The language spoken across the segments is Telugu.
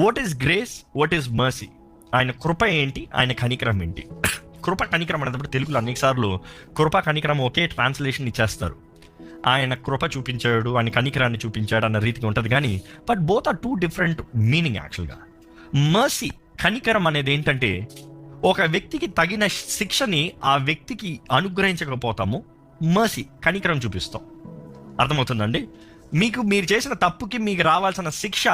What is grace, what is mercy? ఆయన కృప ఏంటి, ఆయన కనికరం ఏంటి? కృప కనికరం అనేటప్పుడు తెలుగులో అనేకసార్లు కృప కనికరం ఒకే ట్రాన్స్లేషన్ ఇచ్చేస్తారు. ఆయన కృప చూపించాడు, ఆయన కనికరాన్ని చూపించాడు అన్న రీతిగా ఉంటుంది. కానీ but both are two different meaning యాక్చువల్గా. మర్సీ, కనికరం అనేది ఏంటంటే ఒక వ్యక్తికి తగిన శిక్షని ఆ వ్యక్తికి అనుగ్రహించకపోతాము, మర్సీ కనికరం చూపిస్తాం. అర్థమవుతుందండి? మీరు చేసిన తప్పుకి మీకు రావాల్సిన శిక్ష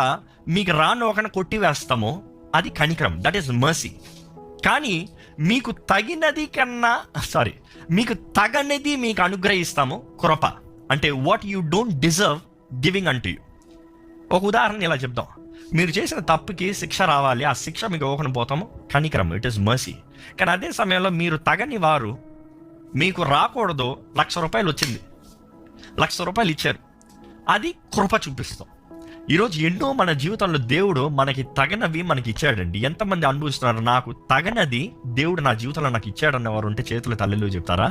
మీకు రానోకన కొట్టివేస్తామో అది కనికరం, దట్ ఈస్ మర్సీ. కానీ మీకు తగనిది మీకు అనుగ్రహిస్తాము కృప. అంటే what you don't deserve giving అంటూ యూ. ఒక ఉదాహరణ ఇలా చెప్తాం. మీరు చేసిన తప్పుకి శిక్ష రావాలి, ఆ శిక్ష మీకు ఇవ్వకుండా పోతాము, కనికరం, ఇట్ ఈస్ మర్సీ. కానీ అదే సమయంలో మీరు తగని వారు, మీకు రాకూడదు, ₹1,00,000 వచ్చింది, ₹1,00,000 ఇచ్చారు, అది కృప చూపిస్తాం. ఈరోజు ఎన్నో మన జీవితంలో దేవుడు మనకి తగనవి మనకి ఇచ్చాడండి. ఎంతమంది అనుభవిస్తున్నారు? నాకు తగనది దేవుడు నా జీవితంలో నాకు ఇచ్చాడన్న వారు ఉంటే చేతులు తల్లిలో చెప్తారా?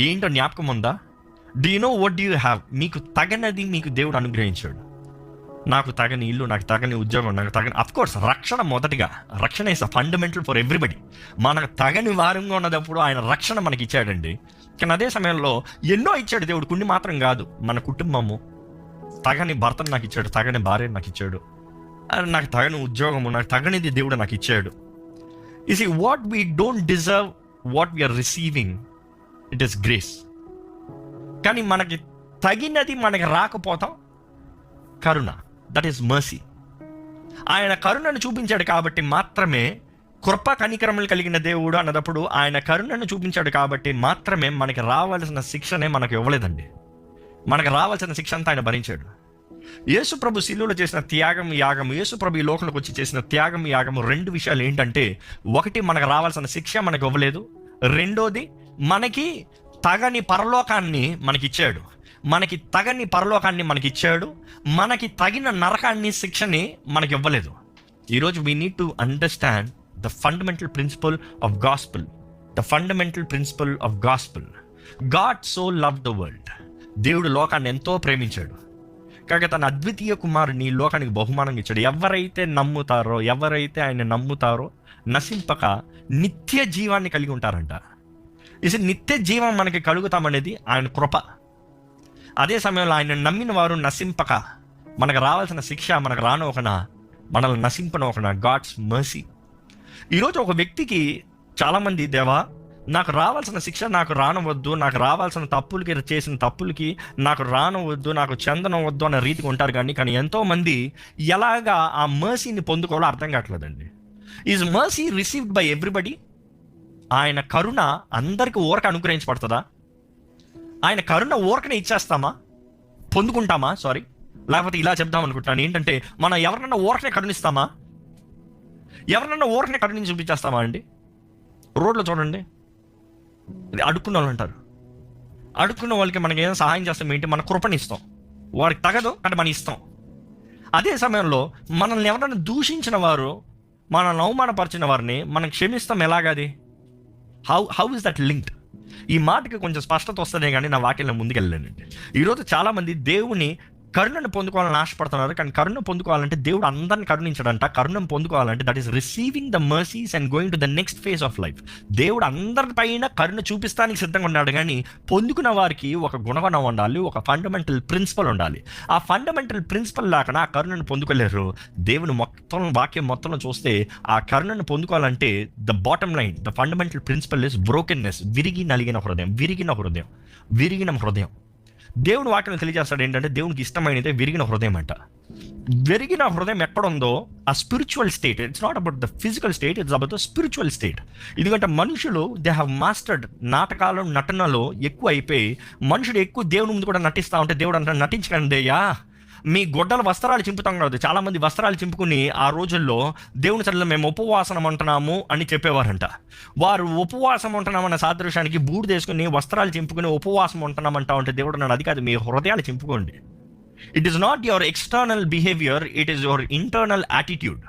ఏంటో జ్ఞాపకం ఉందా? Do you know what do you have? మీకు తగనది మీకు దేవుడు అనుగ్రహించాడు. నాకు తగని ఇల్లు, నాకు తగని ఉద్యోగం, నాకు తగని, అఫ్కోర్స్ రక్షణ మొదటిగా. రక్షణ is a fundamental for everybody. మనకు తగని వారంగా ఉన్నప్పుడు ఆయన రక్షణ మనకి ఇచ్చాడండి. కానీ అదే సమయంలో ఎన్నో ఇచ్చాడు దేవుడు, కొన్ని మాత్రం కాదు. మన కుటుంబము, తగని భర్తను నాకు ఇచ్చాడు, తగని భార్యను నాకు ఇచ్చాడు, నాకు తగని ఉద్యోగము, నాకు తగనిది దేవుడు నాకు ఇచ్చాడు. You see what we don't deserve, what we are receiving, it is grace. కానీ మనకి తగినది మనకి రాకపోతాం, కరుణ, దట్ ఈస్ మర్సీ. ఆయన కరుణను చూపించాడు కాబట్టి మాత్రమే, కృప కనికరములు కలిగిన దేవుడు అన్నదప్పుడు ఆయన కరుణను చూపించాడు కాబట్టి మాత్రమే మనకి రావాల్సిన శిక్షనే మనకు ఇవ్వలేదండి. మనకు రావాల్సిన శిక్ష అంతా ఆయన భరించాడు. యేసు ప్రభు శిలువలో చేసిన త్యాగం యాగము, యేసు ప్రభు ఈ లోకంలోకి వచ్చి చేసిన త్యాగం యాగము, రెండు విషయాలు ఏంటంటే, ఒకటి మనకు రావాల్సిన శిక్ష మనకు ఇవ్వలేదు, రెండోది మనకి తగని పరలోకాన్ని మనకిచ్చాడు. మనకి తగని పరలోకాన్ని మనకిచ్చాడు, మనకి తగిన నరకాన్ని, శిక్షని మనకి ఇవ్వలేదు. ఈరోజు we need to understand the fundamental principal of gospel. The fundamental principal of gospel. God so love the world. దేవుడు లోకాన్ని ఎంతో ప్రేమించాడు, కాగా తన అద్వితీయ కుమారుని ఈ లోకానికి బహుమానంగా ఇచ్చాడు. ఎవరైతే ఆయన నమ్ముతారో నశింపక నిత్య జీవాన్ని కలిగి ఉంటారంట. ఇది నిత్య జీవం మనకి కలుగుతామనేది ఆయన కృప. అదే సమయంలో ఆయన నమ్మిన వారు నశింపక, మనకు రావాల్సిన శిక్ష మనకు రానోకన, మనల్ని నశింపనోకన, గాడ్స్ మర్సీ. ఈరోజు ఒక వ్యక్తికి చాలామంది, దేవా నాకు రావాల్సిన శిక్ష నాకు రానవద్దు, నాకు రావాల్సిన తప్పులకి, చేసిన తప్పులకి నాకు రానవద్దు, నాకు చెందనవద్దు అన్న రీతికి ఉంటారు. కానీ ఎంతోమంది ఎలాగా ఆ మర్సీని పొందుకోవాలో అర్థం కావట్లేదండి. Is mercy received by everybody? ఆయన కరుణ అందరికీ ఊరక అనుగ్రహించబడుతుందా? ఆయన కరుణ ఊరకనే ఇచ్చేస్తామా, పొందుకుంటామా? లేకపోతే ఇలా చెప్దాం అనుకుంటాను ఏంటంటే, మనం ఎవరినన్నా ఊరకనే కరుణిస్తామా? ఎవరినన్నా ఊరకనే కరుణించి చూపించేస్తామా అండి? రోడ్లో చూడండి, అడుక్కున్న వాళ్ళు అంటారు. అడుక్కున్న వాళ్ళకి మనకి ఏదైనా సహాయం చేస్తాం ఏంటి? మన కృపని ఇస్తాం. వారికి తగదు అంటే మనం ఇస్తాం. అదే సమయంలో మనల్ని ఎవరైనా దూషించిన వారు, మనల్ని అవమానపరిచిన వారిని మనం క్షమిస్తాం. ఎలాగది? How is that linked? ఈ మాటకి కొంచెం స్పష్టత వస్తుందే కానీ నా వాక్యంలో ముందుకెళ్ళలేనండి. ఈరోజు చాలామంది దేవుని కరుణను పొందుకోవాలని ఆశపడుతున్నారు. కానీ కరుణ పొందుకోవాలంటే దేవుడు అందరిని కరుణించడంట. కరుణం పొందుకోవాలంటే that is receiving the mercies and going to the next phase of life. దేవుడు అందరిపైన కరుణ చూపిస్తానికి సిద్ధంగా ఉన్నాడు. కానీ పొందుకున్న వారికి ఒక గుణగణం ఉండాలి, ఒక ఫండమెంటల్ ప్రిన్సిపల్ ఉండాలి. ఆ ఫండమెంటల్ ప్రిన్సిపల్ లేకుండా ఆ కరుణను పొందుకోలేరు. దేవుని వాక్యం మొత్తంలో చూస్తే ఆ కరుణను పొందుకోవాలంటే the bottom line, the fundamental principle is brokenness. విరిగిన హృదయం. దేవుని వాక్యం తెలియజేస్తాడు ఏంటంటే, దేవునికి ఇష్టమైనదే విరిగిన హృదయం అంట. విరిగిన హృదయం ఎక్కడుందో ఆ spiritual state. It's not about the physical state, it's about the spiritual state. ఎందుకంటే మనుషులు దే హ్యావ్ మాస్టర్డ్ నాటకాలు, నటనలో ఎక్కువ అయిపోయి మనుషుడు ఎక్కువ దేవుని ముందు కూడా నటిస్తూ ఉంటే దేవుడు అంటే నటించకండియా, మీ గొడ్డల వస్త్రాలు చింపుతాం కదా. చాలామంది వస్త్రాలు చింపుకుని ఆ రోజుల్లో దేవుని సన్నిధిలో మేము ఉపవాసం ఉంటున్నాము అని చెప్పేవారంట. వారు ఉపవాసం ఉంటున్నామన్న సాదృశ్యానికి బూడిద వేసుకుని వస్త్రాలు చింపుకుని ఉపవాసం ఉంటున్నామంటా ఉంటే దేవుడు అన్నాడు, అది కాదు, మీ హృదయాలు చింపుకోండి. It is not your external behaviour, it is your internal attitude.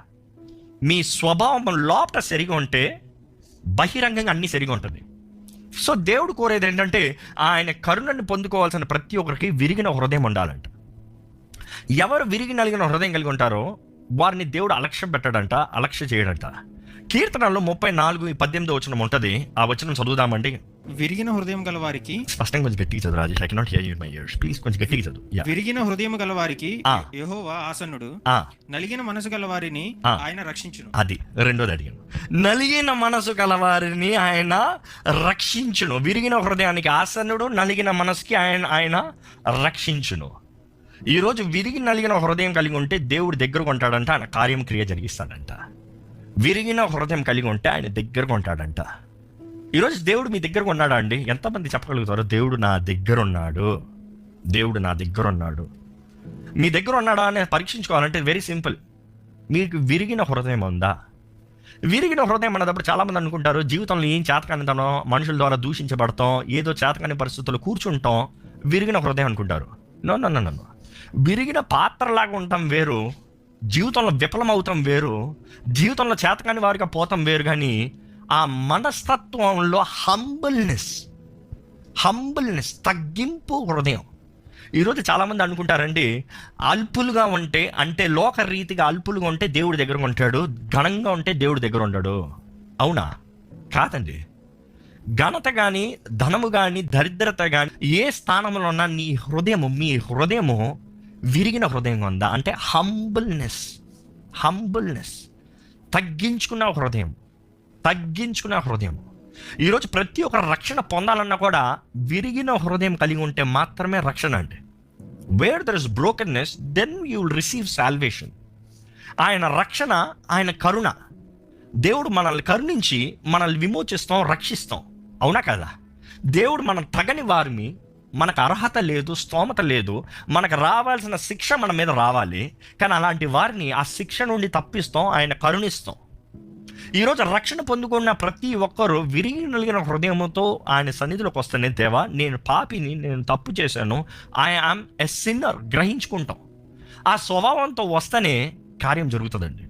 మీ స్వభావం లోపల సరిగా ఉంటే బహిరంగంగా అన్నీ సరిగా ఉంటుంది. సో దేవుడు కోరేది ఏంటంటే, ఆయన కరుణను పొందుకోవాల్సిన ప్రతి ఒక్కరికి విరిగిన హృదయం ఉండాలంట. ఎవరు విరిగి నలిగిన హృదయం కలిగి ఉంటారో వారిని దేవుడు అలక్ష్యం పెట్టడంట, అలక్ష్య చేయడంట. కీర్తనలో 34:18 వచనం ఉంటుంది. ఆ వచనం చదువుదామండి. విరిగిన హృదయం గల వారికి, స్పష్టంగా కొంచెం గట్టిగా చదువు Rajesh. I cannot hear you in my years. Please కొంచెం గట్టిగా చదువు. విరిగిన హృదయం గల వారికి యెహోవా ఆసన్నుడు, నలిగిన మనసు గల వారిని ఆయన రక్షించును. అది రెండోది అడిగాను. నలిగిన మనసు గలవారిని ఆయన రక్షించును. విరిగిన హృదయానికి ఆసన్నుడు, నలిగిన మనసుకి ఆయన రక్షించును. ఈరోజు విరిగి నలిగిన హృదయం కలిగి ఉంటే దేవుడు దగ్గరకు ఉంటాడంట, ఆయన కార్యం క్రియ జరిగిస్తాడంట. విరిగిన హృదయం కలిగి ఉంటే ఆయన దగ్గరకు ఉంటాడంట. ఈరోజు దేవుడు మీ దగ్గరకు ఉన్నాడా అండి? ఎంతమంది చెప్పగలుగుతారో దేవుడు నా దగ్గర ఉన్నాడు, దేవుడు నా దగ్గర ఉన్నాడు? మీ దగ్గర ఉన్నాడా అని పరీక్షించుకోవాలంటే వెరీ సింపుల్. మీకు విరిగిన హృదయం ఉందా? విరిగిన హృదయం అన్నప్పుడు చాలామంది అనుకుంటారు జీవితంలో ఏం చేతకానితనం, మనుషుల ద్వారా దూషించబడతాం, ఏదో చేతకాని పరిస్థితుల్లో కూర్చుంటాం, విరిగిన హృదయం అనుకుంటారు. నన్ను విరిగిన పాత్రలాగా ఉంటాం వేరు, జీవితంలో విఫలమవుతాం వేరు, జీవితంలో చేతకాని వారిగా పోతాం వేరు. కానీ ఆ మనస్తత్వంలో హంబుల్నెస్ తగ్గింపు హృదయం. ఈరోజు చాలామంది అనుకుంటారండి అల్పులుగా ఉంటే, అంటే లోక రీతిగా అల్పులుగా ఉంటే దేవుడి దగ్గర ఉంటాడు, ఘనంగా ఉంటే దేవుడి దగ్గర ఉంటాడు. అవునా? కాదండి. ఘనత కానీ, ధనము కానీ, దరిద్రత కానీ, ఏ స్థానంలో ఉన్నా మీ హృదయము విరిగిన హృదయం ఉందా అంటే హంబుల్నెస్ తగ్గించుకున్న హృదయం. ఈరోజు ప్రతి ఒక్క రక్షణ పొందాలన్నా కూడా విరిగిన హృదయం కలిగి ఉంటే మాత్రమే రక్షణ అండి. Where there is brokenness then you will receive salvation. ఆయన రక్షణ, ఆయన కరుణ. దేవుడు మనల్ని కరుణించి మనల్ని విమోచిస్తాం, రక్షిస్తాం. అవునా కదా? దేవుడు మనం తగని వారిని, మనకు అర్హత లేదు, స్తోమత లేదు, మనకు రావాల్సిన శిక్ష మన మీద రావాలి, కానీ అలాంటి వారిని ఆ శిక్ష నుండి తప్పిస్తాం, ఆయన కరుణిస్తాం. ఈరోజు రక్షణ పొందుకున్న ప్రతి ఒక్కరూ విరిగి నలిగిన హృదయంతో ఆయన సన్నిధిలోకి వస్తేనే, దేవా నేను పాపిని, నేను తప్పు చేశాను, ఐ యామ్ ఎ సిన్నర్ గ్రహించుకుంటాం. ఆ స్వభావంతో వస్తేనే కార్యం జరుగుతుందండి.